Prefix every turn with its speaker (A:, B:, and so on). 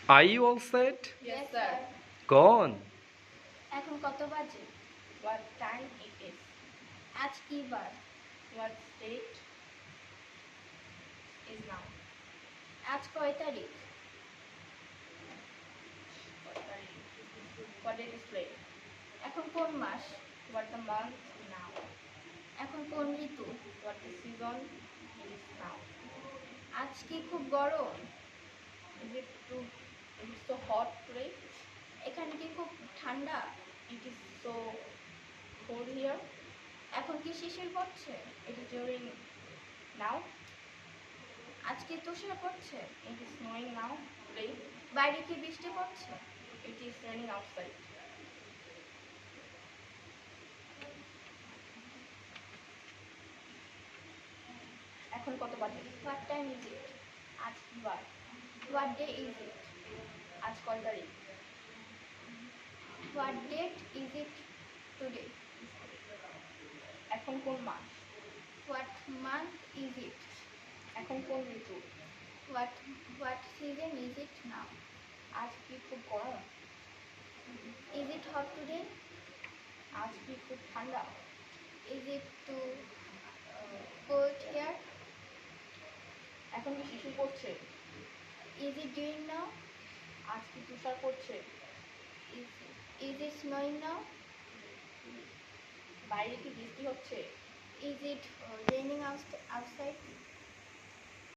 A: Are you all set?
B: Yes, sir.
A: Go on.
B: এখন কত বাজে?
C: What time it is?
B: আজ কি বার?
C: What date is now?
B: আজ কয় তারিখ?
C: What date is today?
B: এখন কোন মাস?
C: What the month now?
B: এখন কোন ঋতু?
C: What the season is now?
B: আজ কি খুব গরম?
C: Is it so hot today?
B: এখানে কি খুব ঠান্ডা?
C: It is so cold here.
B: এখন কি শিশির পড়ছে?
C: It is during now.
B: আজ কি তুষার পড়ছে?
C: It is snowing now today.
B: বাইরে কি বৃষ্টি পড়ছে?
C: It is raining outside. এখন কত বাজে?
B: What time is it?
C: আজ কি বার?
B: What day is it?
C: আজ কয় তারিখ?
B: What date is it today?
C: এখন কোন মাস?
B: What month is it?
C: এখন কোন ঋতু?
B: What season is it now?
C: আজ কি খুব গরম?
B: Is it hot today?
C: আজ কি খুব ঠান্ডা?
B: Is it too cold here?
C: এখন কি শিশির পড়ছে?
B: Is it doing now?
C: আজ কি তুষার পড়ছে?
B: Is it snowing now?
C: বাইরে কি বৃষ্টি হচ্ছে?
B: Is it raining outside?